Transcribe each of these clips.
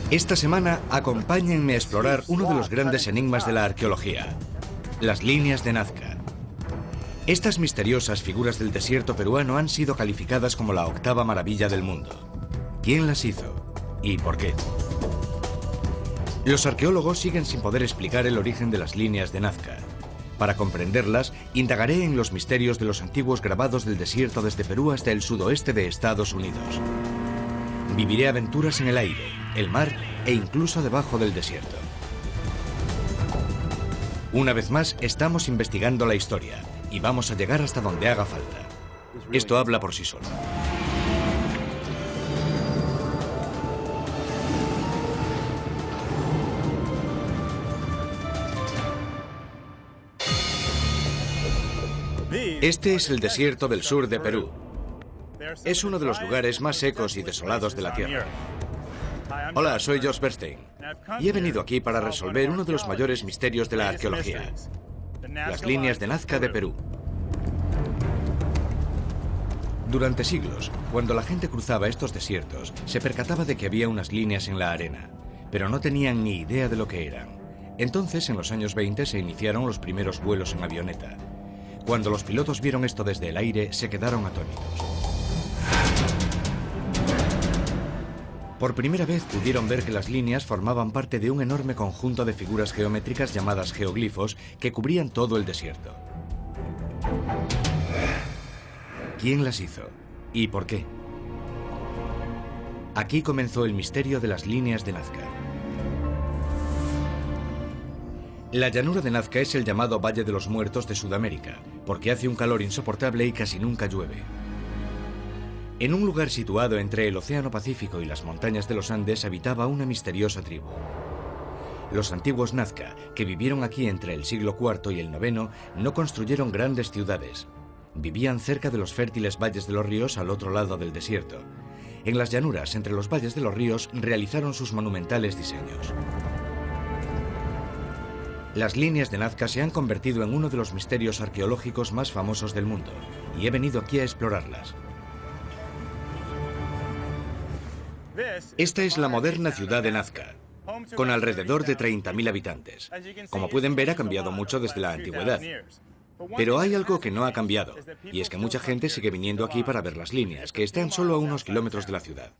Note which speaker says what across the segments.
Speaker 1: Esta semana acompáñenme a explorar uno de los grandes enigmas de la arqueología, las líneas de Nazca. Estas misteriosas figuras del desierto peruano han sido calificadas como la octava maravilla del mundo. ¿Quién las hizo? ¿Y por qué? Los arqueólogos siguen sin poder explicar el origen de las líneas de Nazca. Para comprenderlas, indagaré en los misterios de los antiguos grabados del desierto desde Perú hasta el sudoeste de Estados Unidos. Viviré aventuras en el aire, el mar e incluso debajo del desierto. Una vez más, estamos investigando la historia y vamos a llegar hasta donde haga falta. Esto habla por sí solo. Este es el desierto del sur de Perú. Es uno de los lugares más secos y desolados de la Tierra. Hola, soy George Bernstein y he venido aquí para resolver uno de los mayores misterios de la arqueología: las líneas de Nazca de Perú. Durante siglos, cuando la gente cruzaba estos desiertos, se percataba de que había unas líneas en la arena, pero no tenían ni idea de lo que eran. Entonces, en los años 20, se iniciaron los primeros vuelos en avioneta. Cuando los pilotos vieron esto desde el aire, se quedaron atónitos. Por primera vez pudieron ver que las líneas formaban parte de un enorme conjunto de figuras geométricas llamadas geoglifos que cubrían todo el desierto. ¿Quién las hizo? ¿Y por qué? Aquí comenzó el misterio de las líneas de Nazca. La llanura de Nazca es el llamado Valle de los Muertos de Sudamérica, porque hace un calor insoportable y casi nunca llueve. En un lugar situado entre el Océano Pacífico y las montañas de los Andes habitaba una misteriosa tribu. Los antiguos Nazca, que vivieron aquí entre el siglo IV y el IX, no construyeron grandes ciudades. Vivían cerca de los fértiles valles de los ríos al otro lado del desierto. En las llanuras, entre los valles de los ríos, realizaron sus monumentales diseños. Las líneas de Nazca se han convertido en uno de los misterios arqueológicos más famosos del mundo, y he venido aquí a explorarlas. Esta es la moderna ciudad de Nazca, con alrededor de 30.000 habitantes. Como pueden ver, ha cambiado mucho desde la antigüedad. Pero hay algo que no ha cambiado, y es que mucha gente sigue viniendo aquí para ver las líneas, que están solo a unos kilómetros de la ciudad.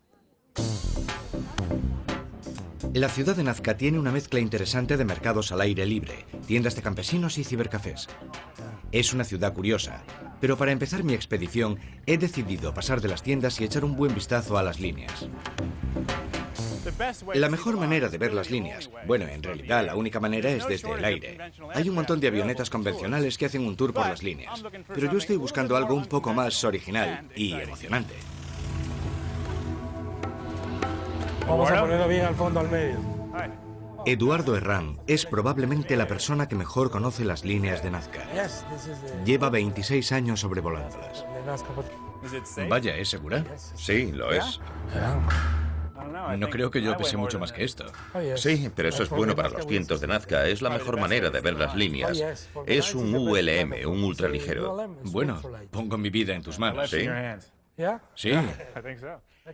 Speaker 1: La ciudad de Nazca tiene una mezcla interesante de mercados al aire libre, tiendas de campesinos y cibercafés. Es una ciudad curiosa, pero para empezar mi expedición he decidido pasar de las tiendas y echar un buen vistazo a las líneas. La mejor manera de ver las líneas, bueno, en realidad la única manera es desde el aire. Hay un montón de avionetas convencionales que hacen un tour por las líneas, pero yo estoy buscando algo un poco más original y emocionante.
Speaker 2: Vamos a ponerlo bien al fondo, al medio.
Speaker 1: Eduardo Herrán es probablemente la persona que mejor conoce las líneas de Nazca. Lleva 26 años sobrevolándolas. Vaya, ¿es segura?
Speaker 3: Sí, lo es.
Speaker 1: No creo que yo pese mucho más que esto.
Speaker 3: Sí, pero eso es bueno para los vientos de Nazca. Es la mejor manera de ver las líneas. Es un ULM, un ultraligero.
Speaker 1: Bueno, pongo mi vida en tus manos.
Speaker 3: ¿Sí?
Speaker 1: Sí.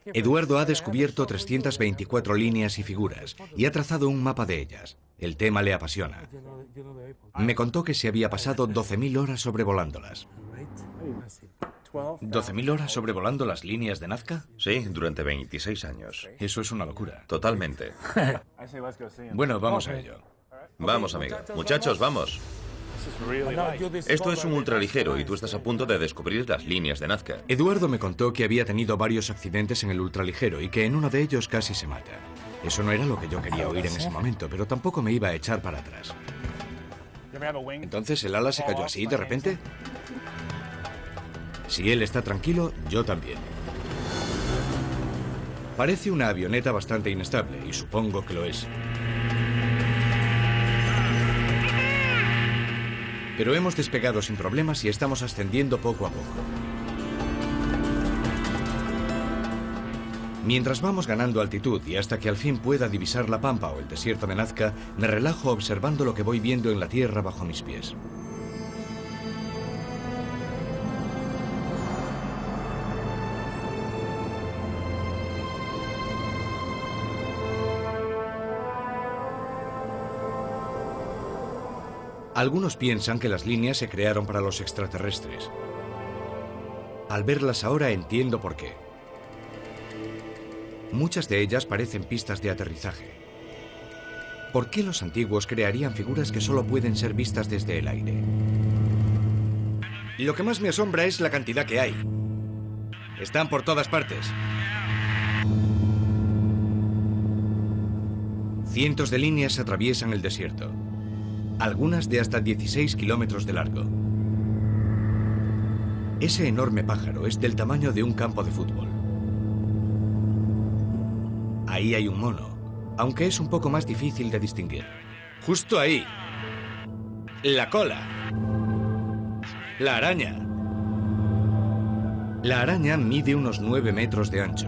Speaker 1: Eduardo ha descubierto 324 líneas y figuras y ha trazado un mapa de ellas. El tema le apasiona. Me contó que se había pasado 12.000 horas sobrevolándolas. ¿12.000 horas sobrevolando las líneas de Nazca?
Speaker 3: Sí, durante 26 años.
Speaker 1: Eso es una locura.
Speaker 3: Totalmente.
Speaker 1: Bueno, vamos a ello.
Speaker 3: Vamos, amigo. Muchachos, vamos. Esto es un ultraligero y tú estás a punto de descubrir las líneas de Nazca.
Speaker 1: Eduardo me contó que había tenido varios accidentes en el ultraligero y que en uno de ellos casi se mata. Eso no era lo que yo quería oír en ese momento, pero tampoco me iba a echar para atrás. ¿Entonces el ala se cayó así de repente? Si él está tranquilo, yo también. Parece una avioneta bastante inestable, y supongo que lo es. Pero hemos despegado sin problemas y estamos ascendiendo poco a poco. Mientras vamos ganando altitud y hasta que al fin pueda divisar la pampa o el desierto de Nazca, me relajo observando lo que voy viendo en la tierra bajo mis pies. Algunos piensan que las líneas se crearon para los extraterrestres. Al verlas ahora entiendo por qué. Muchas de ellas parecen pistas de aterrizaje. ¿Por qué los antiguos crearían figuras que solo pueden ser vistas desde el aire? Lo que más me asombra es la cantidad que hay. Están por todas partes. Cientos de líneas atraviesan el desierto, algunas de hasta 16 kilómetros de largo. Ese enorme pájaro es del tamaño de un campo de fútbol. Ahí hay un mono, aunque es un poco más difícil de distinguir. Justo ahí. La cola. La araña. La araña mide unos 9 metros de ancho.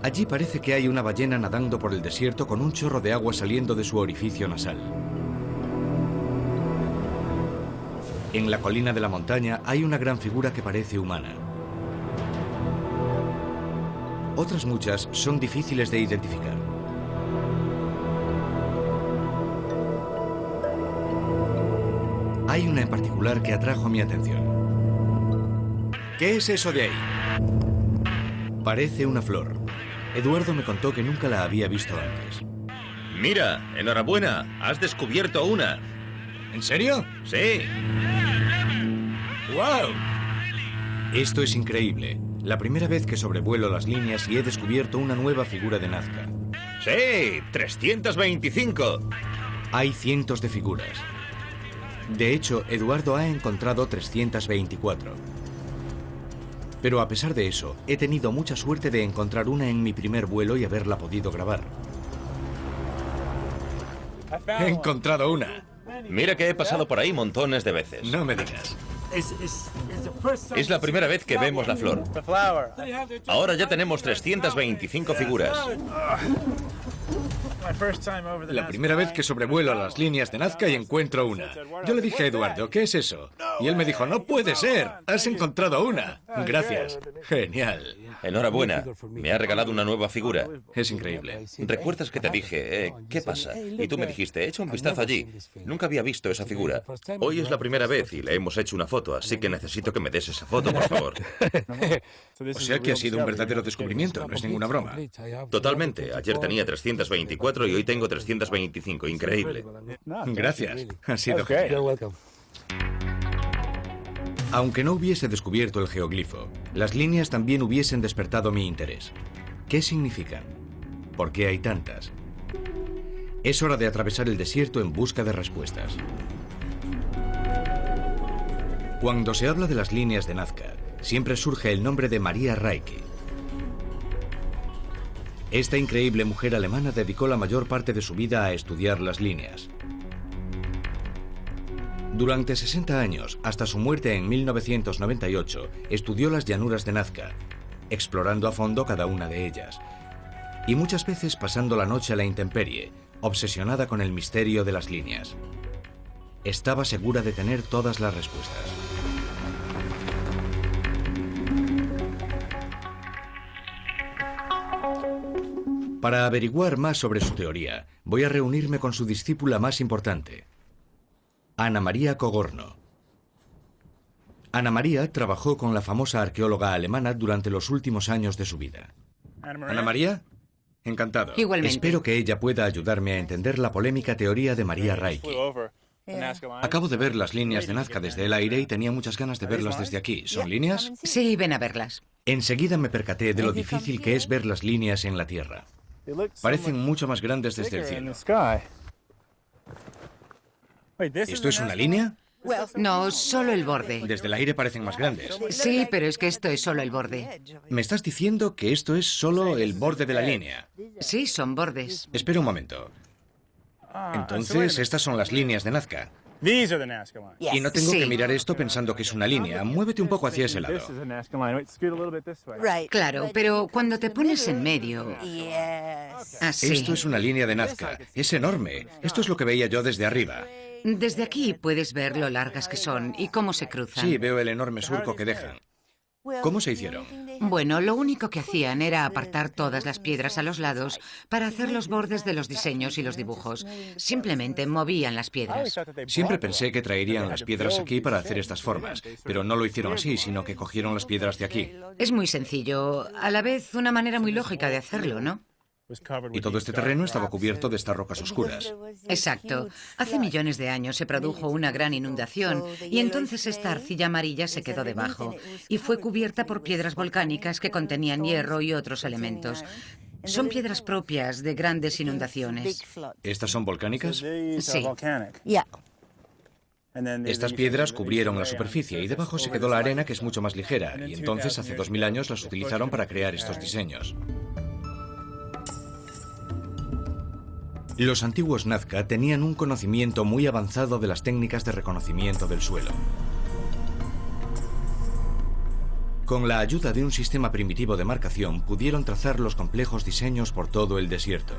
Speaker 1: Allí parece que hay una ballena nadando por el desierto con un chorro de agua saliendo de su orificio nasal. En la colina de la montaña hay una gran figura que parece humana. Otras muchas son difíciles de identificar. Hay una en particular que atrajo mi atención. ¿Qué es eso de ahí? Parece una flor. Eduardo me contó que nunca la había visto antes.
Speaker 3: Mira, enhorabuena, has descubierto una.
Speaker 1: ¿En serio?
Speaker 3: Sí.
Speaker 1: ¡Wow! Esto es increíble. La primera vez que sobrevuelo las líneas y he descubierto una nueva figura de Nazca.
Speaker 3: Sí, 325.
Speaker 1: Hay cientos de figuras. De hecho, Eduardo ha encontrado 324. Pero a pesar de eso, he tenido mucha suerte de encontrar una en mi primer vuelo y haberla podido grabar. He encontrado una.
Speaker 3: Mira que he pasado por ahí montones de veces.
Speaker 1: No me digas.
Speaker 3: Es la primera vez que vemos la flor. Ahora ya tenemos 325 figuras.
Speaker 1: La primera vez que sobrevuelo las líneas de Nazca y encuentro una. Yo le dije a Eduardo, ¿qué es eso? Y él me dijo, no puede ser, has encontrado una. Gracias. Genial.
Speaker 3: Enhorabuena, me ha regalado una nueva figura.
Speaker 1: Es increíble.
Speaker 3: ¿Recuerdas que te dije, qué pasa? Y tú me dijiste, echa un vistazo allí. Nunca había visto esa figura. Hoy es la primera vez y le hemos hecho una foto, así que necesito que me des esa foto, por favor.
Speaker 1: O sea que ha sido un verdadero descubrimiento, no es ninguna broma.
Speaker 3: Totalmente. Ayer tenía 324 y hoy tengo 325. Increíble.
Speaker 1: Gracias. Ha sido genial. Aunque no hubiese descubierto el geoglifo, las líneas también hubiesen despertado mi interés. ¿Qué significan? ¿Por qué hay tantas? Es hora de atravesar el desierto en busca de respuestas. Cuando se habla de las líneas de Nazca, siempre surge el nombre de Maria Raicke. Esta increíble mujer alemana dedicó la mayor parte de su vida a estudiar las líneas. Durante 60 años, hasta su muerte en 1998, estudió las llanuras de Nazca, explorando a fondo cada una de ellas, y muchas veces pasando la noche a la intemperie, obsesionada con el misterio de las líneas. Estaba segura de tener todas las respuestas. Para averiguar más sobre su teoría, voy a reunirme con su discípula más importante, Ana María Cogorno. Ana María trabajó con la famosa arqueóloga alemana durante los últimos años de su vida. Ana María, encantado.
Speaker 4: Igualmente.
Speaker 1: Espero que ella pueda ayudarme a entender la polémica teoría de Maria Raicke. Acabo de ver las líneas de Nazca desde el aire y tenía muchas ganas de verlas desde aquí. ¿Son líneas?
Speaker 4: Sí, ven a verlas.
Speaker 1: Enseguida me percaté de lo difícil que es ver las líneas en la Tierra. Parecen mucho más grandes desde el cielo. ¿Esto es una línea?
Speaker 4: No, solo el borde.
Speaker 1: Desde el aire parecen más grandes.
Speaker 4: Sí, pero es que esto es solo el borde.
Speaker 1: ¿Me estás diciendo que esto es solo el borde de la línea?
Speaker 4: Sí, son bordes.
Speaker 1: Espera un momento. Entonces, estas son las líneas de Nazca. Y no tengo que mirar esto pensando que es una línea. Muévete un poco hacia ese lado.
Speaker 4: Claro, pero cuando te pones en medio... Así.
Speaker 1: Esto es una línea de Nazca. Es enorme. Esto es lo que veía yo desde arriba.
Speaker 4: Desde aquí puedes ver lo largas que son y cómo se cruzan.
Speaker 1: Sí, veo el enorme surco que dejan. ¿Cómo se hicieron?
Speaker 4: Bueno, lo único que hacían era apartar todas las piedras a los lados para hacer los bordes de los diseños y los dibujos. Simplemente movían las piedras.
Speaker 1: Siempre pensé que traerían las piedras aquí para hacer estas formas, pero no lo hicieron así, sino que cogieron las piedras de aquí.
Speaker 4: Es muy sencillo, a la vez una manera muy lógica de hacerlo, ¿no?
Speaker 1: Y todo este terreno estaba cubierto de estas rocas oscuras.
Speaker 4: Exacto. Hace millones de años se produjo una gran inundación y entonces esta arcilla amarilla se quedó debajo y fue cubierta por piedras volcánicas que contenían hierro y otros elementos. Son piedras propias de grandes inundaciones.
Speaker 1: ¿Estas son volcánicas?
Speaker 4: Sí.
Speaker 1: Estas piedras cubrieron la superficie y debajo se quedó la arena, que es mucho más ligera, y entonces hace 2000 años las utilizaron para crear estos diseños. Los antiguos Nazca tenían un conocimiento muy avanzado de las técnicas de reconocimiento del suelo. Con la ayuda de un sistema primitivo de marcación, pudieron trazar los complejos diseños por todo el desierto.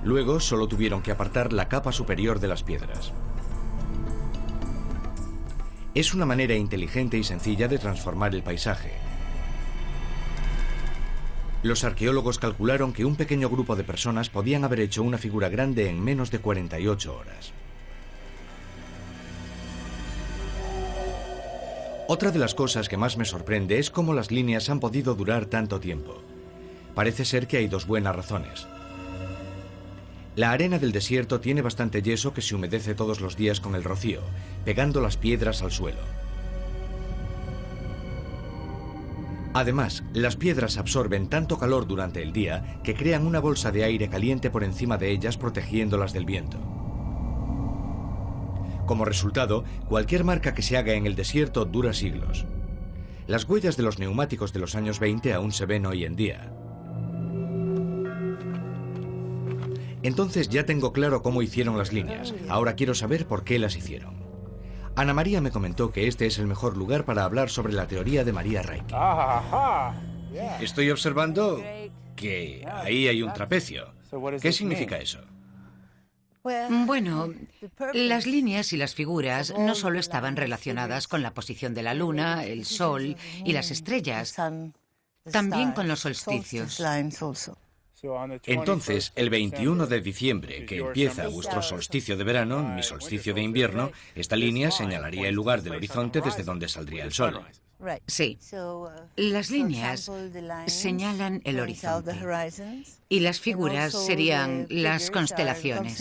Speaker 1: Luego, solo tuvieron que apartar la capa superior de las piedras. Es una manera inteligente y sencilla de transformar el paisaje. Los arqueólogos calcularon que un pequeño grupo de personas podían haber hecho una figura grande en menos de 48 horas. Otra de las cosas que más me sorprende es cómo las líneas han podido durar tanto tiempo. Parece ser que hay dos buenas razones. La arena del desierto tiene bastante yeso que se humedece todos los días con el rocío, pegando las piedras al suelo. Además, las piedras absorben tanto calor durante el día que crean una bolsa de aire caliente por encima de ellas, protegiéndolas del viento. Como resultado, cualquier marca que se haga en el desierto dura siglos. Las huellas de los neumáticos de los años 20 aún se ven hoy en día. Entonces ya tengo claro cómo hicieron las líneas. Ahora quiero saber por qué las hicieron. Ana María me comentó que este es el mejor lugar para hablar sobre la teoría de Maria Raikki. Estoy observando que ahí hay un trapecio. ¿Qué significa eso?
Speaker 4: Bueno, las líneas y las figuras no solo estaban relacionadas con la posición de la luna, el sol y las estrellas, también con los solsticios.
Speaker 1: Entonces, el 21 de diciembre, que empieza vuestro solsticio de verano, mi solsticio de invierno, esta línea señalaría el lugar del horizonte desde donde saldría el sol.
Speaker 4: Sí. Las líneas señalan el horizonte y las figuras serían las constelaciones.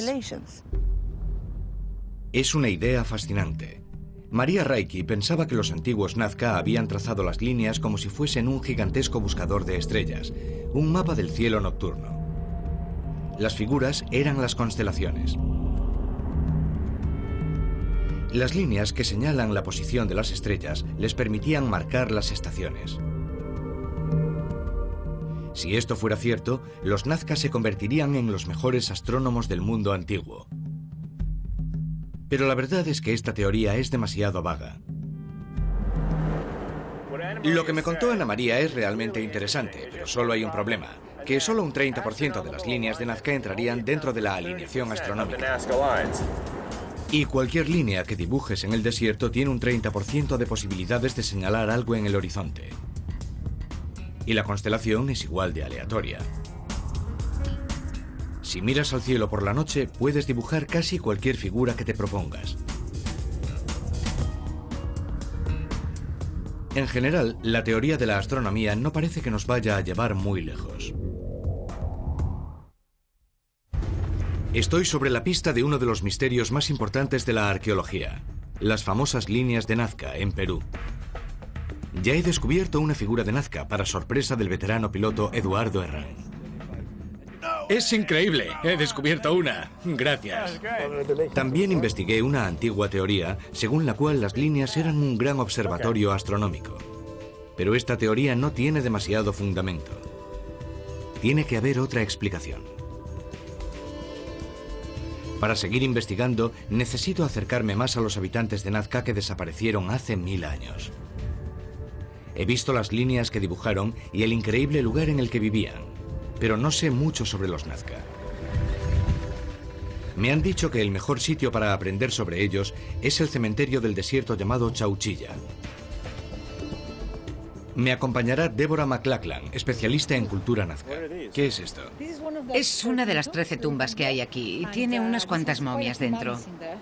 Speaker 1: Es una idea fascinante. Maria Raikki pensaba que los antiguos Nazca habían trazado las líneas como si fuesen un gigantesco buscador de estrellas, un mapa del cielo nocturno. Las figuras eran las constelaciones. Las líneas que señalan la posición de las estrellas les permitían marcar las estaciones. Si esto fuera cierto, los Nazca se convertirían en los mejores astrónomos del mundo antiguo. Pero la verdad es que esta teoría es demasiado vaga. Lo que me contó Ana María es realmente interesante, pero solo hay un problema, que solo un 30% de las líneas de Nazca entrarían dentro de la alineación astronómica. Y cualquier línea que dibujes en el desierto tiene un 30% de posibilidades de señalar algo en el horizonte. Y la constelación es igual de aleatoria. Si miras al cielo por la noche, puedes dibujar casi cualquier figura que te propongas. En general, la teoría de la astronomía no parece que nos vaya a llevar muy lejos. Estoy sobre la pista de uno de los misterios más importantes de la arqueología, las famosas líneas de Nazca, en Perú. Ya he descubierto una figura de Nazca, para sorpresa del veterano piloto Eduardo Herrán. ¡Es increíble! He descubierto una. Gracias. También investigué una antigua teoría, según la cual las líneas eran un gran observatorio astronómico. Pero esta teoría no tiene demasiado fundamento. Tiene que haber otra explicación. Para seguir investigando, necesito acercarme más a los habitantes de Nazca que desaparecieron hace 1000 años. He visto las líneas que dibujaron y el increíble lugar en el que vivían. Pero no sé mucho sobre los Nazca. Me han dicho que el mejor sitio para aprender sobre ellos es el cementerio del desierto llamado Chauchilla. Me acompañará Deborah McLachlan, especialista en cultura nazca. ¿Qué es esto?
Speaker 4: Es una de las 13 tumbas que hay aquí y tiene unas cuantas momias dentro.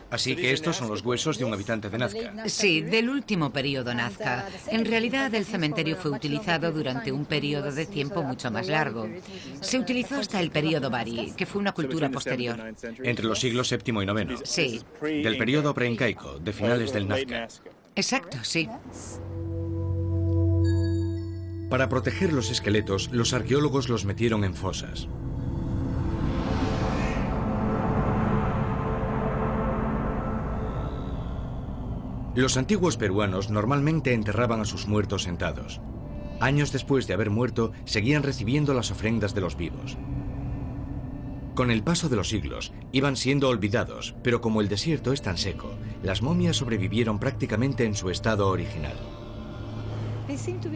Speaker 1: Así que estos son los huesos de un habitante de Nazca.
Speaker 4: Sí, del último periodo Nazca. En realidad, el cementerio fue utilizado durante un periodo de tiempo mucho más largo. Se utilizó hasta el periodo Bari, que fue una cultura posterior.
Speaker 1: Entre los siglos VII y IX.
Speaker 4: Sí.
Speaker 1: Del periodo preincaico, de finales del Nazca.
Speaker 4: Exacto, sí.
Speaker 1: Para proteger los esqueletos, los arqueólogos los metieron en fosas. Los antiguos peruanos normalmente enterraban a sus muertos sentados. Años después de haber muerto, seguían recibiendo las ofrendas de los vivos. Con el paso de los siglos, iban siendo olvidados, pero como el desierto es tan seco, las momias sobrevivieron prácticamente en su estado original.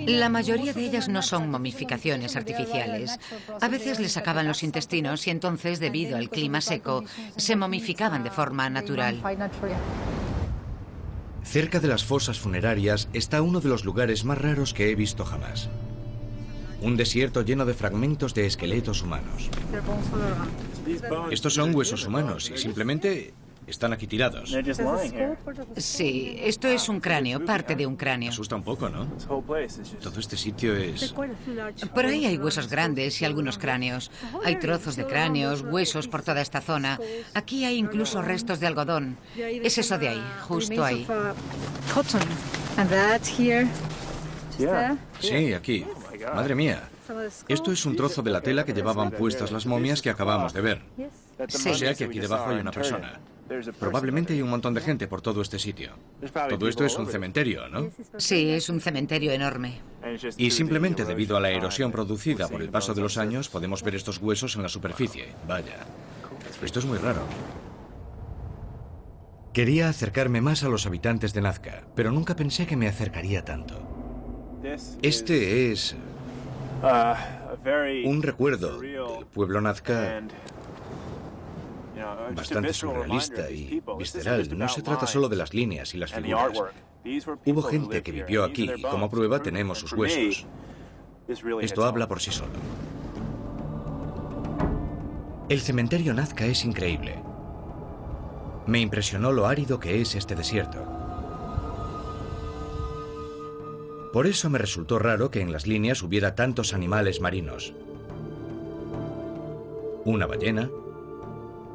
Speaker 4: La mayoría de ellas no son momificaciones artificiales. A veces les sacaban los intestinos y entonces, debido al clima seco, se momificaban de forma natural.
Speaker 1: Cerca de las fosas funerarias está uno de los lugares más raros que he visto jamás. Un desierto lleno de fragmentos de esqueletos humanos. Estos son huesos humanos y simplemente están aquí tirados.
Speaker 4: Sí, esto es un cráneo, parte de un cráneo.
Speaker 1: Asusta un poco, ¿no? Todo este sitio es...
Speaker 4: Por ahí hay huesos grandes y algunos cráneos. Hay trozos de cráneos, huesos por toda esta zona. Aquí hay incluso restos de algodón. Es eso de ahí, justo ahí.
Speaker 1: Sí, aquí. Madre mía. Esto es un trozo de la tela que llevaban puestas las momias que acabamos de ver.
Speaker 4: Sí.
Speaker 1: O sea que aquí debajo hay una persona. Probablemente hay un montón de gente por todo este sitio. Todo esto es un cementerio, ¿no?
Speaker 4: Sí, es un cementerio enorme.
Speaker 1: Y simplemente debido a la erosión producida por el paso de los años, podemos ver estos huesos en la superficie. Vaya. Esto es muy raro. Quería acercarme más a los habitantes de Nazca, pero nunca pensé que me acercaría tanto. Este es un recuerdo del pueblo Nazca bastante surrealista y visceral. No se trata solo de las líneas y las figuras. Hubo gente que vivió aquí y como prueba tenemos sus huesos. Esto habla por sí solo. El cementerio Nazca es increíble. Me impresionó lo árido que es este desierto. Por eso me resultó raro que en las líneas hubiera tantos animales marinos. Una ballena,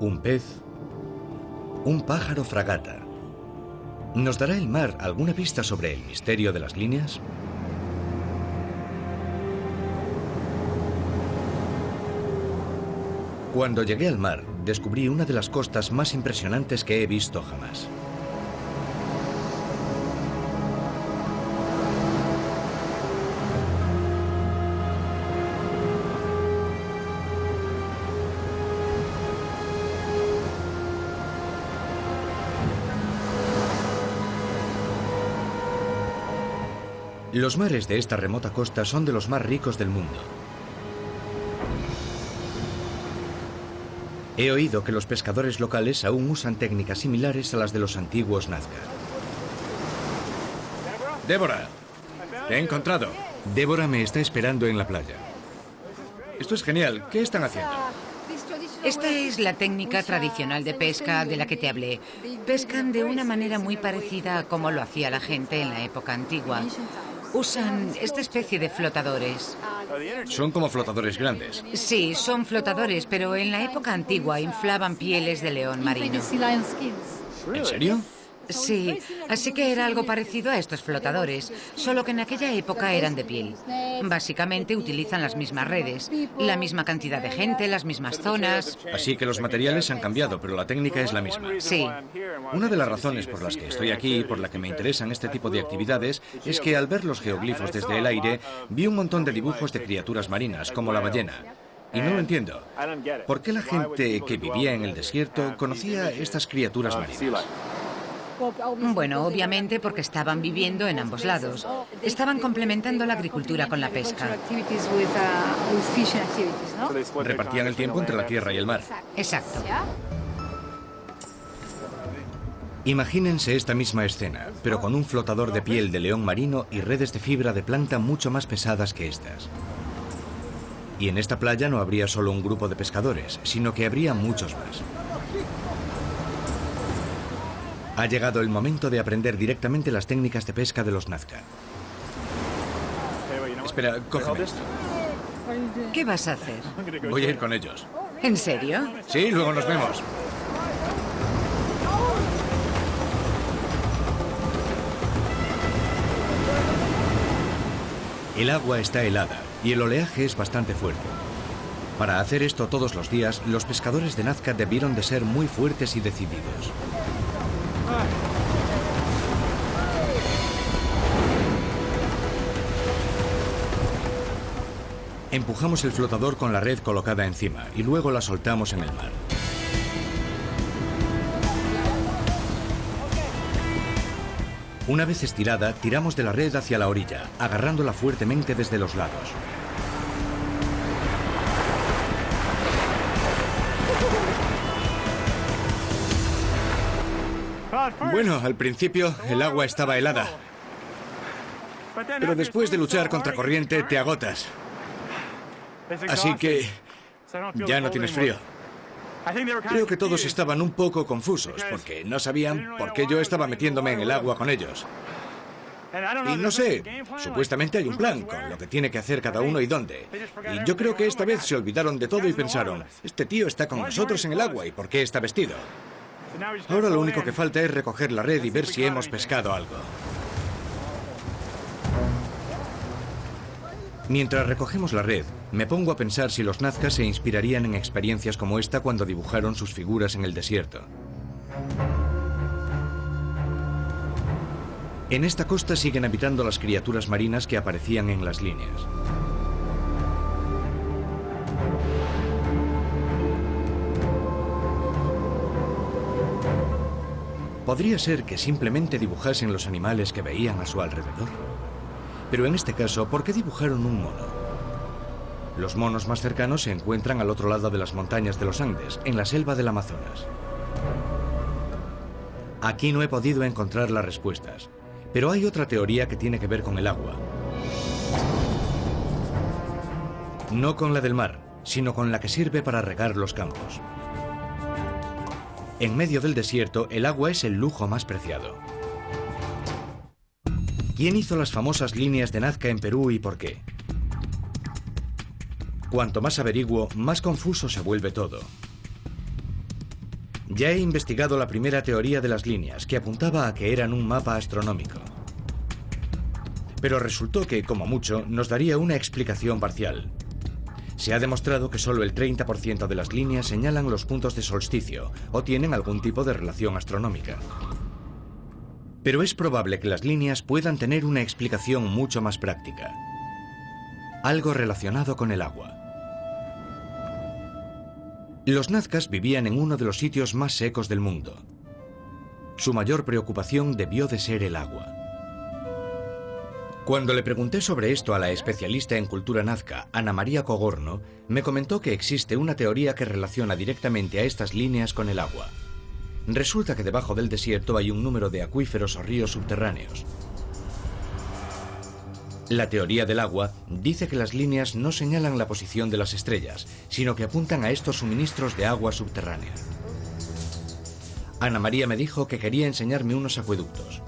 Speaker 1: un pez, un pájaro fragata. ¿Nos dará el mar alguna pista sobre el misterio de las líneas? Cuando llegué al mar, descubrí una de las costas más impresionantes que he visto jamás. Los mares de esta remota costa son de los más ricos del mundo. He oído que los pescadores locales aún usan técnicas similares a las de los antiguos Nazca. ¡Débora! ¡Te he encontrado! Débora me está esperando en la playa. Esto es genial. ¿Qué están haciendo?
Speaker 4: Esta es la técnica tradicional de pesca de la que te hablé. Pescan de una manera muy parecida a como lo hacía la gente en la época antigua. Usan esta especie de flotadores.
Speaker 1: Son como flotadores grandes.
Speaker 4: Sí, son flotadores, pero en la época antigua inflaban pieles de león marino.
Speaker 1: ¿En serio?
Speaker 4: Sí, así que era algo parecido a estos flotadores, solo que en aquella época eran de piel. Básicamente utilizan las mismas redes, la misma cantidad de gente, las mismas zonas.
Speaker 1: Así que los materiales han cambiado, pero la técnica es la misma.
Speaker 4: Sí.
Speaker 1: Una de las razones por las que estoy aquí y por la que me interesan este tipo de actividades es que al ver los geoglifos desde el aire, vi un montón de dibujos de criaturas marinas, como la ballena. Y no lo entiendo. ¿Por qué la gente que vivía en el desierto conocía estas criaturas marinas?
Speaker 4: Bueno, obviamente porque estaban viviendo en ambos lados. Estaban complementando la agricultura con la pesca.
Speaker 1: Repartían el tiempo entre la tierra y el mar.
Speaker 4: Exacto.
Speaker 1: Imagínense esta misma escena, pero con un flotador de piel de león marino y redes de fibra de planta mucho más pesadas que estas. Y en esta playa no habría solo un grupo de pescadores, sino que habría muchos más. Ha llegado el momento de aprender directamente las técnicas de pesca de los Nazca. Espera, cógeme esto.
Speaker 4: ¿Qué vas a hacer?
Speaker 1: Voy a ir con ellos.
Speaker 4: ¿En serio?
Speaker 1: Sí, luego nos vemos. El agua está helada y el oleaje es bastante fuerte. Para hacer esto todos los días, los pescadores de Nazca debieron de ser muy fuertes y decididos. Empujamos el flotador con la red colocada encima y luego la soltamos en el mar. Una vez estirada, tiramos de la red hacia la orilla, agarrándola fuertemente desde los lados. Bueno, al principio el agua estaba helada, pero después de luchar contra corriente te agotas. Así que ya no tienes frío. Creo que todos estaban un poco confusos porque no sabían por qué yo estaba metiéndome en el agua con ellos. Y no sé, supuestamente hay un plan con lo que tiene que hacer cada uno y dónde. Y yo creo que esta vez se olvidaron de todo y pensaron, este tío está con nosotros en el agua y ¿por qué está vestido? Ahora lo único que falta es recoger la red y ver si hemos pescado algo. Mientras recogemos la red, me pongo a pensar si los Nazca se inspirarían en experiencias como esta cuando dibujaron sus figuras en el desierto. En esta costa siguen habitando las criaturas marinas que aparecían en las líneas. Podría ser que simplemente dibujasen los animales que veían a su alrededor. Pero en este caso, ¿por qué dibujaron un mono? Los monos más cercanos se encuentran al otro lado de las montañas de los Andes, en la selva del Amazonas. Aquí no he podido encontrar las respuestas, pero hay otra teoría que tiene que ver con el agua. No con la del mar, sino con la que sirve para regar los campos. En medio del desierto, el agua es el lujo más preciado. ¿Quién hizo las famosas líneas de Nazca en Perú y por qué? Cuanto más averiguo, más confuso se vuelve todo. Ya he investigado la primera teoría de las líneas, que apuntaba a que eran un mapa astronómico. Pero resultó que, como mucho, nos daría una explicación parcial. Se ha demostrado que solo el 30% de las líneas señalan los puntos de solsticio o tienen algún tipo de relación astronómica. Pero es probable que las líneas puedan tener una explicación mucho más práctica. Algo relacionado con el agua. Los Nazcas vivían en uno de los sitios más secos del mundo. Su mayor preocupación debió de ser el agua. Cuando le pregunté sobre esto a la especialista en cultura nazca, Ana María Cogorno, me comentó que existe una teoría que relaciona directamente a estas líneas con el agua. Resulta que debajo del desierto hay un número de acuíferos o ríos subterráneos. La teoría del agua dice que las líneas no señalan la posición de las estrellas, sino que apuntan a estos suministros de agua subterránea. Ana María me dijo que quería enseñarme unos acueductos.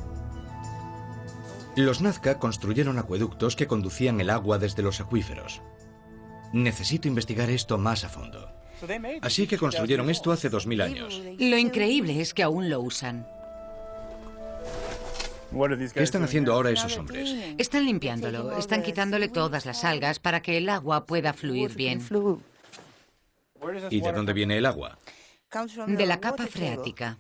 Speaker 1: Los Nazca construyeron acueductos que conducían el agua desde los acuíferos. Necesito investigar esto más a fondo. Así que construyeron esto hace 2000 años.
Speaker 4: Lo increíble es que aún lo usan.
Speaker 1: ¿Qué están haciendo ahora esos hombres?
Speaker 4: Están limpiándolo, están quitándole todas las algas para que el agua pueda fluir bien.
Speaker 1: ¿Y de dónde viene el agua?
Speaker 4: De la capa freática.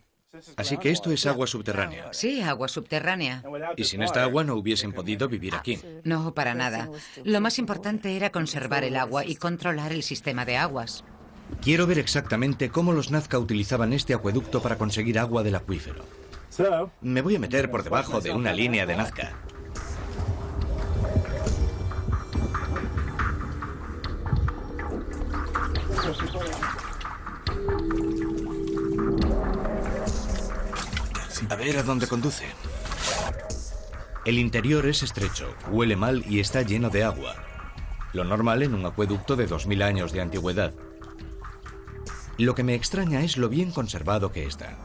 Speaker 1: Así que esto es agua subterránea.
Speaker 4: Sí, agua subterránea.
Speaker 1: Y sin esta agua no hubiesen podido vivir aquí.
Speaker 4: No, para nada. Lo más importante era conservar el agua y controlar el sistema de aguas.
Speaker 1: Quiero ver exactamente cómo los Nazca utilizaban este acueducto para conseguir agua del acuífero. Me voy a meter por debajo de una línea de Nazca. ver a dónde conduce. El interior es estrecho, huele mal y está lleno de agua. Lo normal en un acueducto de 2000 años de antigüedad. Lo que me extraña es lo bien conservado que está.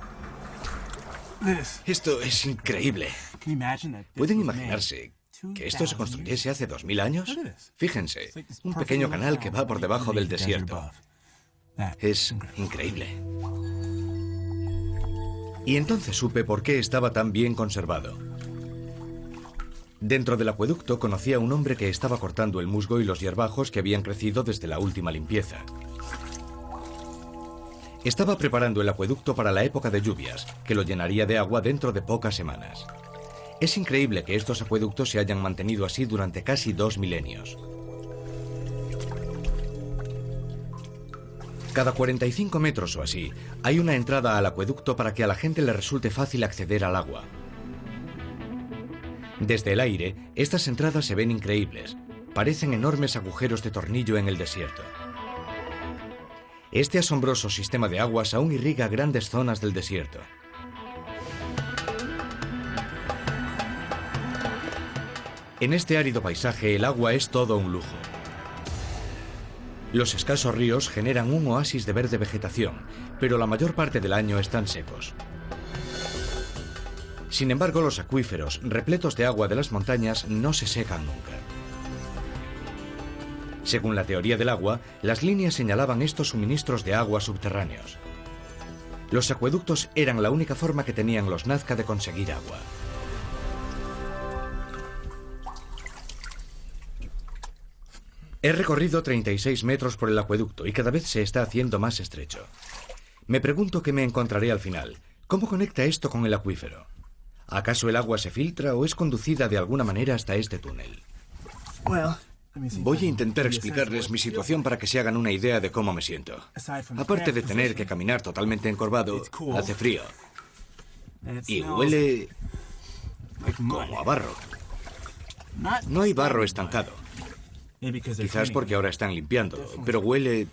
Speaker 1: Esto es increíble. ¿Pueden imaginarse que esto se construyese hace 2000 años? Fíjense, un pequeño canal que va por debajo del desierto. Es increíble. Y entonces supe por qué estaba tan bien conservado. Dentro del acueducto conocí a un hombre que estaba cortando el musgo y los hierbajos que habían crecido desde la última limpieza. Estaba preparando el acueducto para la época de lluvias, que lo llenaría de agua dentro de pocas semanas. Es increíble que estos acueductos se hayan mantenido así durante casi 2 milenios. Cada 45 metros o así, hay una entrada al acueducto para que a la gente le resulte fácil acceder al agua. Desde el aire, estas entradas se ven increíbles. Parecen enormes agujeros de tornillo en el desierto. Este asombroso sistema de aguas aún irriga grandes zonas del desierto. En este árido paisaje, el agua es todo un lujo. Los escasos ríos generan un oasis de verde vegetación, pero la mayor parte del año están secos. Sin embargo, los acuíferos, repletos de agua de las montañas, no se secan nunca. Según la teoría del agua, las líneas señalaban estos suministros de agua subterráneos. Los acueductos eran la única forma que tenían los Nazca de conseguir agua. He recorrido 36 metros por el acueducto y cada vez se está haciendo más estrecho. Me pregunto qué me encontraré al final. ¿Cómo conecta esto con el acuífero? ¿Acaso el agua se filtra o es conducida de alguna manera hasta este túnel? Voy a intentar explicarles mi situación para que se hagan una idea de cómo me siento. Aparte de tener que caminar totalmente encorvado, hace frío. Y huele como a barro. No hay barro estancado. Quizás porque ahora están limpiando, pero huele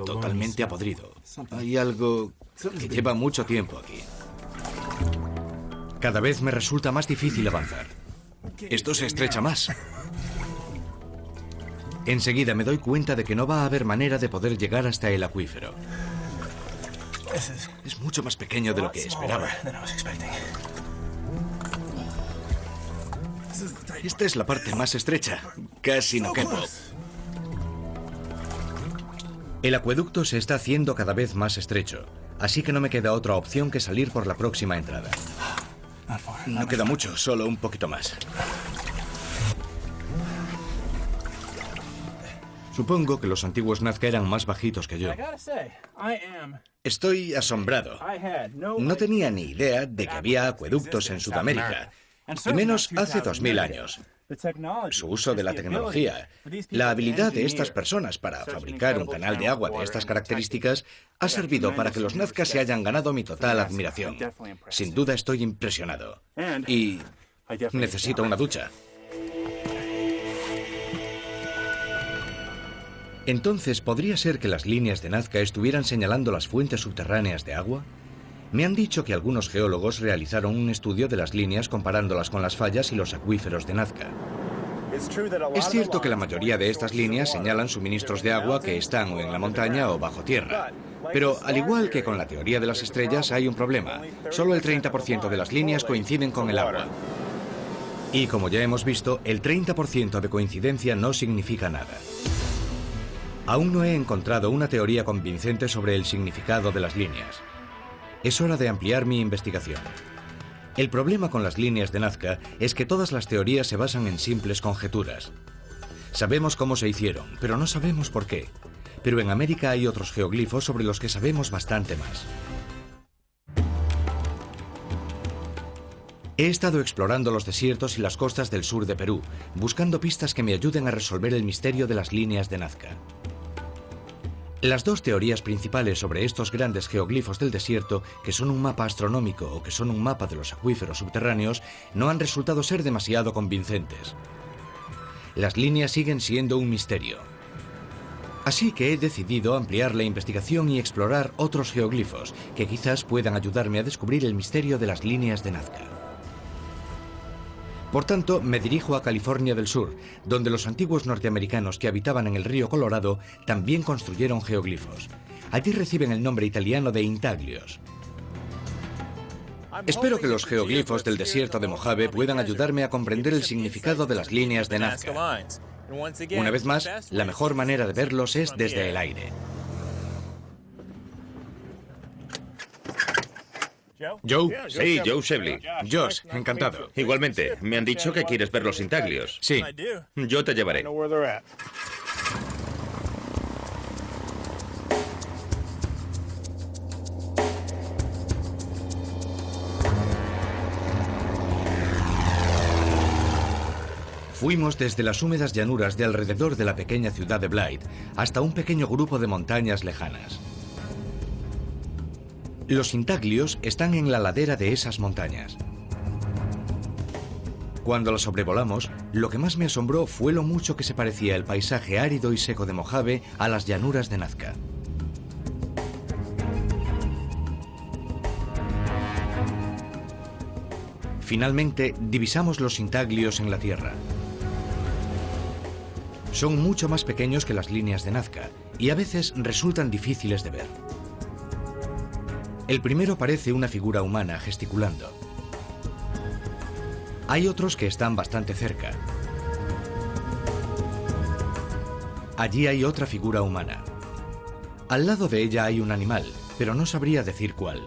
Speaker 1: totalmente a podrido. Hay algo que lleva mucho tiempo aquí. Cada vez me resulta más difícil avanzar. Esto se estrecha más. Enseguida me doy cuenta de que no va a haber manera de poder llegar hasta el acuífero. Es mucho más pequeño de lo que esperaba. Esta es la parte más estrecha. Casi no quepo. El acueducto se está haciendo cada vez más estrecho, así que no me queda otra opción que salir por la próxima entrada. No queda mucho, solo un poquito más. Supongo que los antiguos Nazca eran más bajitos que yo. Estoy asombrado. No tenía ni idea de que había acueductos en Sudamérica, y menos hace 2000 años. Su uso de la tecnología, la habilidad de estas personas para fabricar un canal de agua de estas características ha servido para que los Nazca se hayan ganado mi total admiración. Sin duda estoy impresionado. Y necesito una ducha. Entonces, ¿podría ser que las líneas de Nazca estuvieran señalando las fuentes subterráneas de agua? Me han dicho que algunos geólogos realizaron un estudio de las líneas comparándolas con las fallas y los acuíferos de Nazca. Es cierto que la mayoría de estas líneas señalan suministros de agua que están o en la montaña o bajo tierra. Pero, al igual que con la teoría de las estrellas, hay un problema. Solo el 30% de las líneas coinciden con el agua. Y como ya hemos visto, el 30% de coincidencia no significa nada. Aún no he encontrado una teoría convincente sobre el significado de las líneas. Es hora de ampliar mi investigación. El problema con las líneas de Nazca es que todas las teorías se basan en simples conjeturas. Sabemos cómo se hicieron, pero no sabemos por qué. Pero en América hay otros geoglifos sobre los que sabemos bastante más. He estado explorando los desiertos y las costas del sur de Perú, buscando pistas que me ayuden a resolver el misterio de las líneas de Nazca. Las dos teorías principales sobre estos grandes geoglifos del desierto, que son un mapa astronómico o que son un mapa de los acuíferos subterráneos, no han resultado ser demasiado convincentes. Las líneas siguen siendo un misterio. Así que he decidido ampliar la investigación y explorar otros geoglifos que quizás puedan ayudarme a descubrir el misterio de las líneas de Nazca. Por tanto, me dirijo a California del Sur, donde los antiguos norteamericanos que habitaban en el río Colorado también construyeron geoglifos. Allí reciben el nombre italiano de intaglios. Espero que los geoglifos del desierto de Mojave puedan ayudarme a comprender el significado de las líneas de Nazca. Una vez más, la mejor manera de verlos es desde el aire.
Speaker 3: ¿Joe? Sí, Joe Shebley.
Speaker 1: Josh, encantado.
Speaker 3: Igualmente, me han dicho que quieres ver los intaglios.
Speaker 1: Sí.
Speaker 3: Yo te llevaré.
Speaker 1: Fuimos desde las húmedas llanuras de alrededor de la pequeña ciudad de Blythe hasta un pequeño grupo de montañas lejanas. Los intaglios están en la ladera de esas montañas. Cuando las sobrevolamos, lo que más me asombró fue lo mucho que se parecía el paisaje árido y seco de Mojave a las llanuras de Nazca. Finalmente, divisamos los intaglios en la tierra. Son mucho más pequeños que las líneas de Nazca y a veces resultan difíciles de ver. El primero parece una figura humana gesticulando. Hay otros que están bastante cerca. Allí hay otra figura humana. Al lado de ella hay un animal, pero no sabría decir cuál.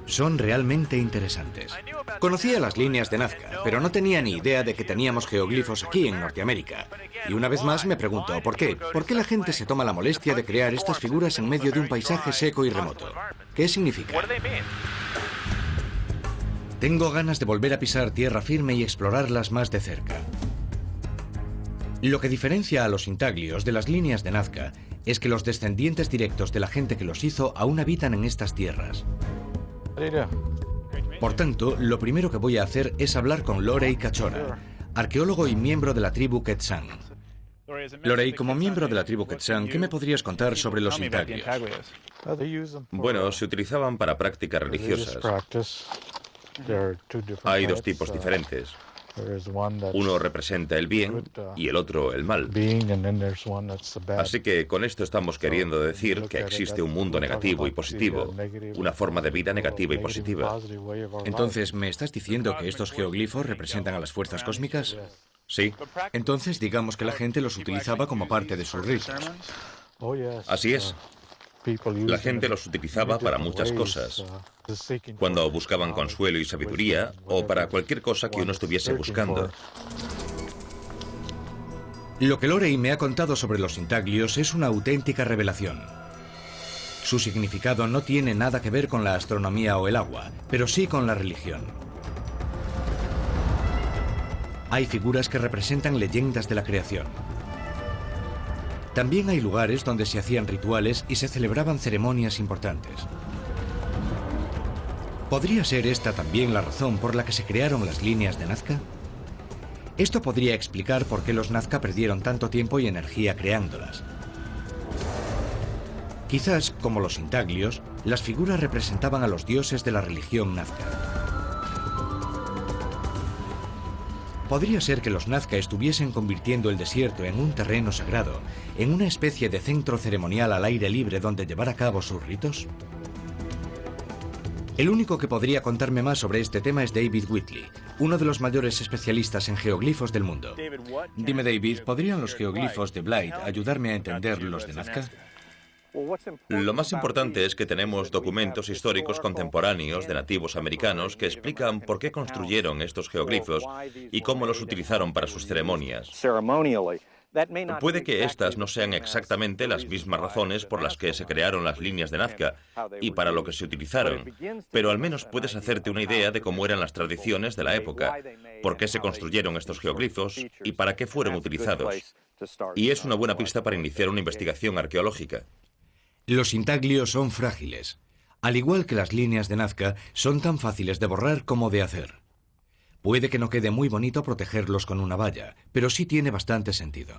Speaker 1: Son realmente interesantes. Conocía las líneas de Nazca, pero no tenía ni idea de que teníamos geoglifos aquí en Norteamérica. Y una vez más me pregunto, ¿por qué? ¿Por qué la gente se toma la molestia de crear estas figuras en medio de un paisaje seco y remoto? ¿Qué significa? Tengo ganas de volver a pisar tierra firme y explorarlas más de cerca. Lo que diferencia a los intaglios de las líneas de Nazca es que los descendientes directos de la gente que los hizo aún habitan en estas tierras. Por tanto, lo primero que voy a hacer es hablar con Lorey Cachora, arqueólogo y miembro de la tribu Quetzán. Lorey, como miembro de la tribu Quetzán, ¿qué me podrías contar sobre los intaglios?
Speaker 3: Bueno, se utilizaban para prácticas religiosas. Hay dos tipos diferentes. Uno representa el bien y el otro el mal. Así que con esto estamos queriendo decir que existe un mundo negativo y positivo, una forma de vida negativa y positiva.
Speaker 1: Entonces, ¿me estás diciendo que estos geoglifos representan a las fuerzas cósmicas?
Speaker 3: Sí.
Speaker 1: Entonces, digamos que la gente los utilizaba como parte de sus ritos.
Speaker 3: Así es. La gente los utilizaba para muchas cosas. Cuando buscaban consuelo y sabiduría, o para cualquier cosa que uno estuviese buscando.
Speaker 1: Lo que Lorey me ha contado sobre los intaglios es una auténtica revelación. Su significado no tiene nada que ver con la astronomía o el agua, pero sí con la religión. Hay figuras que representan leyendas de la creación. También hay lugares donde se hacían rituales y se celebraban ceremonias importantes. ¿Podría ser esta también la razón por la que se crearon las líneas de Nazca? Esto podría explicar por qué los Nazca perdieron tanto tiempo y energía creándolas. Quizás, como los intaglios, las figuras representaban a los dioses de la religión Nazca. Podría ser que los Nazca estuviesen convirtiendo el desierto en un terreno sagrado, en una especie de centro ceremonial al aire libre donde llevar a cabo sus ritos. El único que podría contarme más sobre este tema es David Whitley, uno de los mayores especialistas en geoglifos del mundo. Dime, David, ¿podrían los geoglifos de Blythe ayudarme a entender los de Nazca?
Speaker 3: Lo más importante es que tenemos documentos históricos contemporáneos de nativos americanos que explican por qué construyeron estos geoglifos y cómo los utilizaron para sus ceremonias. Puede que estas no sean exactamente las mismas razones por las que se crearon las líneas de Nazca y para lo que se utilizaron, pero al menos puedes hacerte una idea de cómo eran las tradiciones de la época, por qué se construyeron estos geoglifos y para qué fueron utilizados. Y es una buena pista para iniciar una investigación arqueológica.
Speaker 1: Los intaglios son frágiles. Al igual que las líneas de Nazca, son tan fáciles de borrar como de hacer. Puede que no quede muy bonito protegerlos con una valla, pero sí tiene bastante sentido.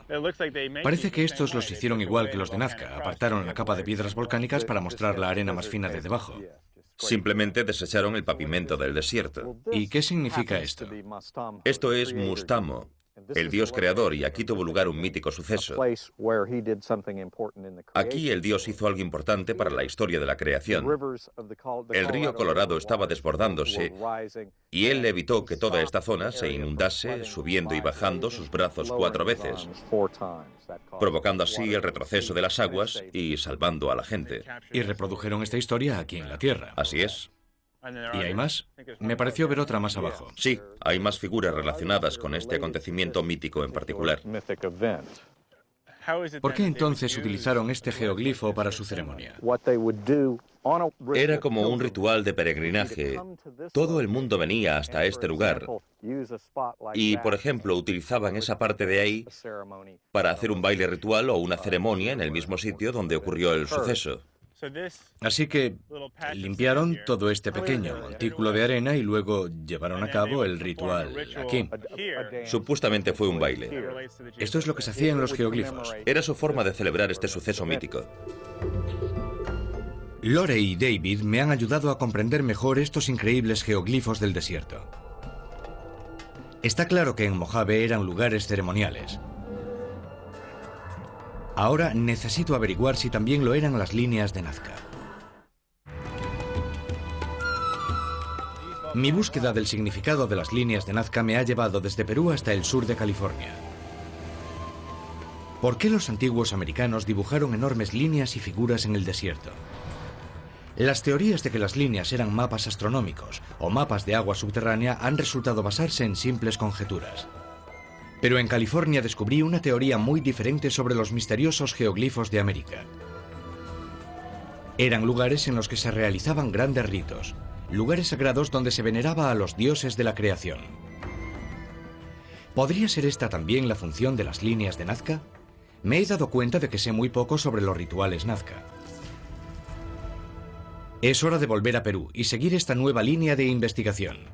Speaker 1: Parece que estos los hicieron igual que los de Nazca, apartaron la capa de piedras volcánicas para mostrar la arena más fina de debajo.
Speaker 3: Simplemente desecharon el pavimento del desierto.
Speaker 1: ¿Y qué significa esto?
Speaker 3: Esto es Mustamo, el dios creador, y aquí tuvo lugar un mítico suceso. Aquí el dios hizo algo importante para la historia de la creación. El río Colorado estaba desbordándose y él evitó que toda esta zona se inundase, subiendo y bajando sus brazos 4 veces, provocando así el retroceso de las aguas y salvando a la gente.
Speaker 1: Y reprodujeron esta historia aquí en la Tierra.
Speaker 3: Así es.
Speaker 1: ¿Y hay más? Me pareció ver otra más abajo.
Speaker 3: Sí, hay más figuras relacionadas con este acontecimiento mítico en particular.
Speaker 1: ¿Por qué entonces utilizaron este geoglifo para su ceremonia?
Speaker 3: Era como un ritual de peregrinaje. Todo el mundo venía hasta este lugar y, por ejemplo, utilizaban esa parte de ahí para hacer un baile ritual o una ceremonia en el mismo sitio donde ocurrió el suceso.
Speaker 1: Así que limpiaron todo este pequeño montículo de arena y luego llevaron a cabo el ritual aquí.
Speaker 3: Supuestamente fue un baile.
Speaker 1: Esto es lo que se hacía en los geoglifos.
Speaker 3: Era su forma de celebrar este suceso mítico.
Speaker 1: Lore y David me han ayudado a comprender mejor estos increíbles geoglifos del desierto. Está claro que en Mojave eran lugares ceremoniales. Ahora necesito averiguar si también lo eran las líneas de Nazca. Mi búsqueda del significado de las líneas de Nazca me ha llevado desde Perú hasta el sur de California. ¿Por qué los antiguos americanos dibujaron enormes líneas y figuras en el desierto? Las teorías de que las líneas eran mapas astronómicos o mapas de agua subterránea han resultado basarse en simples conjeturas. Pero en California descubrí una teoría muy diferente sobre los misteriosos geoglifos de América. Eran lugares en los que se realizaban grandes ritos, lugares sagrados donde se veneraba a los dioses de la creación. ¿Podría ser esta también la función de las líneas de Nazca? Me he dado cuenta de que sé muy poco sobre los rituales Nazca. Es hora de volver a Perú y seguir esta nueva línea de investigación.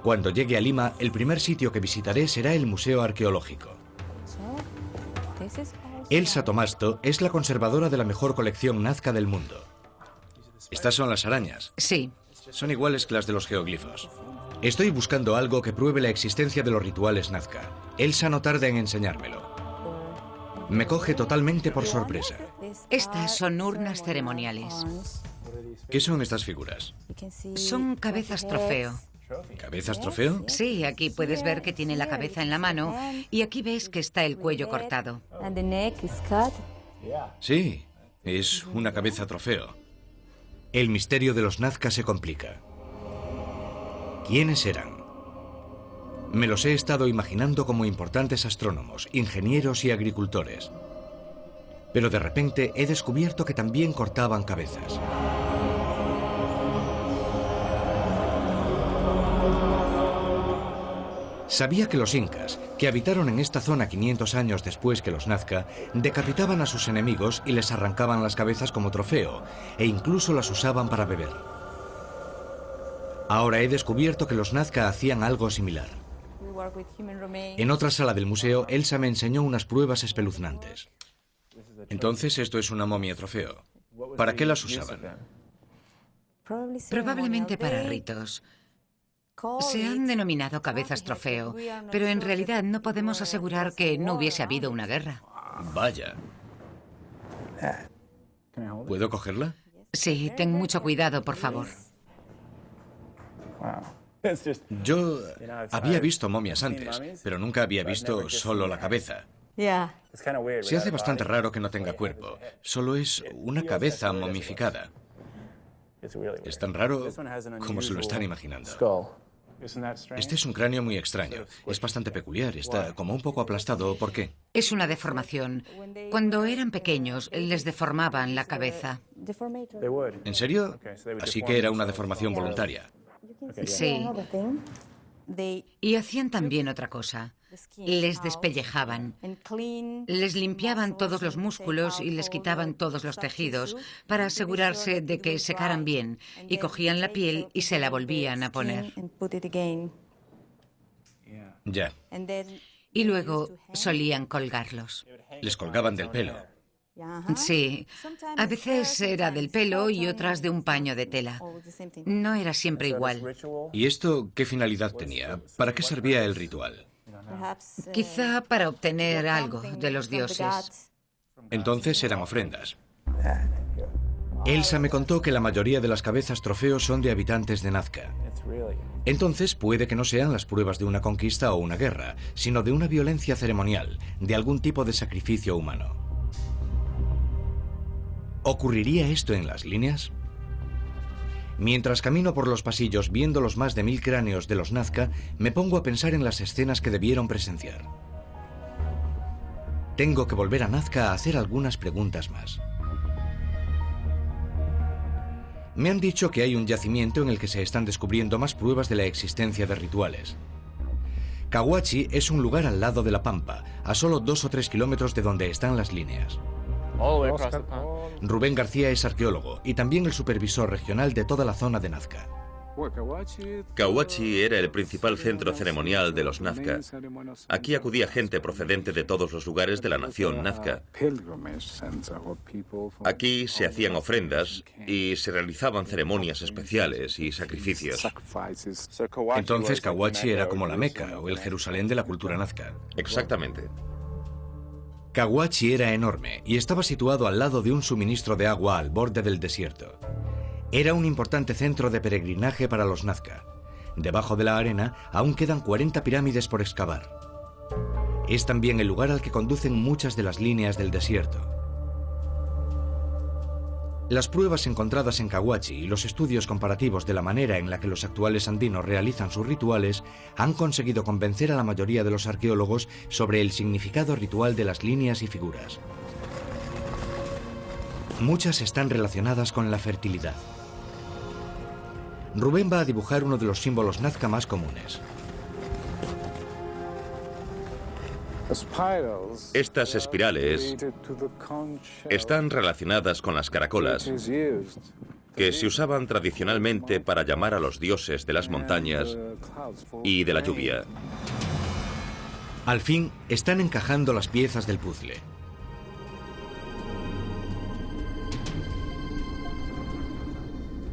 Speaker 1: Cuando llegue a Lima, el primer sitio que visitaré será el Museo Arqueológico. Elsa Tomasto es la conservadora de la mejor colección Nazca del mundo. ¿Estas son las arañas?
Speaker 4: Sí.
Speaker 1: Son iguales que las de los geoglifos. Estoy buscando algo que pruebe la existencia de los rituales Nazca. Elsa no tarda en enseñármelo. Me coge totalmente por sorpresa.
Speaker 4: Estas son urnas ceremoniales.
Speaker 1: ¿Qué son estas figuras?
Speaker 4: Son cabezas trofeo.
Speaker 1: ¿Cabezas trofeo?
Speaker 4: Sí, aquí puedes ver que tiene la cabeza en la mano y aquí ves que está el cuello cortado.
Speaker 1: Sí, es una cabeza trofeo. El misterio de los Nazca se complica. ¿Quiénes eran? Me los he estado imaginando como importantes astrónomos, ingenieros y agricultores. Pero de repente he descubierto que también cortaban cabezas. Sabía que los incas, que habitaron en esta zona 500 años después que los Nazca, decapitaban a sus enemigos y les arrancaban las cabezas como trofeo, e incluso las usaban para beber. Ahora he descubierto que los Nazca hacían algo similar. En otra sala del museo, Elsa me enseñó unas pruebas espeluznantes. Entonces, esto es una momia trofeo. ¿Para qué las usaban?
Speaker 4: Probablemente para ritos. Se han denominado cabezas trofeo, pero en realidad no podemos asegurar que no hubiese habido una guerra.
Speaker 1: Vaya. ¿Puedo cogerla?
Speaker 4: Sí, ten mucho cuidado, por favor.
Speaker 1: Yo había visto momias antes, pero nunca había visto solo la cabeza. Se hace bastante raro que no tenga cuerpo. Solo es una cabeza momificada. Es tan raro como se lo están imaginando. Este es un cráneo muy extraño. Es bastante peculiar. Está como un poco aplastado. ¿Por qué?
Speaker 4: Es una deformación. Cuando eran pequeños, les deformaban la cabeza.
Speaker 1: ¿En serio? Así que era una deformación voluntaria.
Speaker 4: Sí. Y hacían también otra cosa. Les despellejaban, les limpiaban todos los músculos y les quitaban todos los tejidos para asegurarse de que secaran bien, y cogían la piel y se la volvían a poner.
Speaker 1: Ya.
Speaker 4: Y luego solían colgarlos.
Speaker 1: Les colgaban del pelo.
Speaker 4: Sí, a veces era del pelo y otras de un paño de tela. No era siempre igual.
Speaker 1: ¿Y esto qué finalidad tenía? ¿Para qué servía el ritual?
Speaker 4: Quizá para obtener algo de los dioses.
Speaker 1: Entonces eran ofrendas. Elsa me contó que la mayoría de las cabezas trofeos son de habitantes de Nazca. Entonces puede que no sean las pruebas de una conquista o una guerra, sino de una violencia ceremonial, de algún tipo de sacrificio humano. ¿Ocurriría esto en las líneas? Mientras camino por los pasillos viendo los más de 1000 cráneos de los Nazca, me pongo a pensar en las escenas que debieron presenciar. Tengo que volver a Nazca a hacer algunas preguntas más. Me han dicho que hay un yacimiento en el que se están descubriendo más pruebas de la existencia de rituales. Cahuachi es un lugar al lado de la Pampa, a solo 2 o 3 kilómetros de donde están las líneas. Rubén García es arqueólogo y también el supervisor regional de toda la zona de Nazca.
Speaker 3: Cahuachi era el principal centro ceremonial de los Nazca. Aquí acudía gente procedente de todos los lugares de la nación Nazca. Aquí se hacían ofrendas y se realizaban ceremonias especiales y sacrificios.
Speaker 1: Entonces Cahuachi era como la Meca o el Jerusalén de la cultura Nazca.
Speaker 3: Exactamente.
Speaker 1: Cahuachi era enorme y estaba situado al lado de un suministro de agua al borde del desierto. Era un importante centro de peregrinaje para los Nazca. Debajo de la arena aún quedan 40 pirámides por excavar. Es también el lugar al que conducen muchas de las líneas del desierto. Las pruebas encontradas en Cahuachi y los estudios comparativos de la manera en la que los actuales andinos realizan sus rituales han conseguido convencer a la mayoría de los arqueólogos sobre el significado ritual de las líneas y figuras. Muchas están relacionadas con la fertilidad. Rubén va a dibujar uno de los símbolos Nazca más comunes.
Speaker 3: Estas espirales están relacionadas con las caracolas, que se usaban tradicionalmente para llamar a los dioses de las montañas y de la lluvia.
Speaker 1: Al fin, están encajando las piezas del puzzle.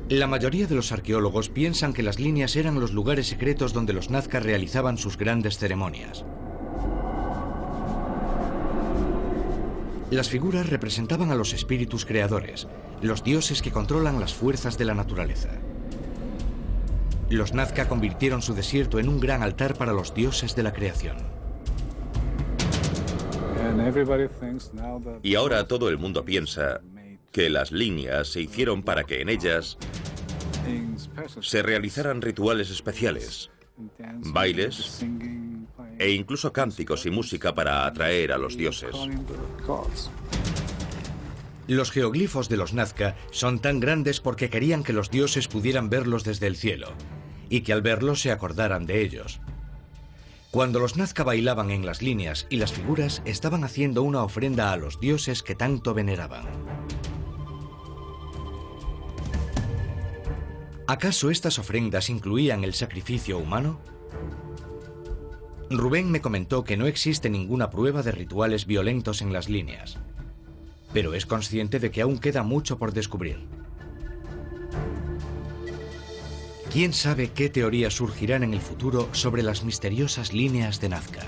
Speaker 1: La mayoría de los arqueólogos piensan que las líneas eran los lugares secretos donde los Nazca realizaban sus grandes ceremonias. Las figuras representaban a los espíritus creadores, los dioses que controlan las fuerzas de la naturaleza. Los Nazca convirtieron su desierto en un gran altar para los dioses de la creación.
Speaker 3: Y ahora todo el mundo piensa que las líneas se hicieron para que en ellas se realizaran rituales especiales, bailes e incluso cánticos y música para atraer a los dioses.
Speaker 1: Los geoglifos de los Nazca son tan grandes porque querían que los dioses pudieran verlos desde el cielo y que al verlos se acordaran de ellos. Cuando los Nazca bailaban en las líneas y las figuras estaban haciendo una ofrenda a los dioses que tanto veneraban. ¿Acaso estas ofrendas incluían el sacrificio humano? Rubén me comentó que no existe ninguna prueba de rituales violentos en las líneas, pero es consciente de que aún queda mucho por descubrir. ¿Quién sabe qué teorías surgirán en el futuro sobre las misteriosas líneas de Nazca?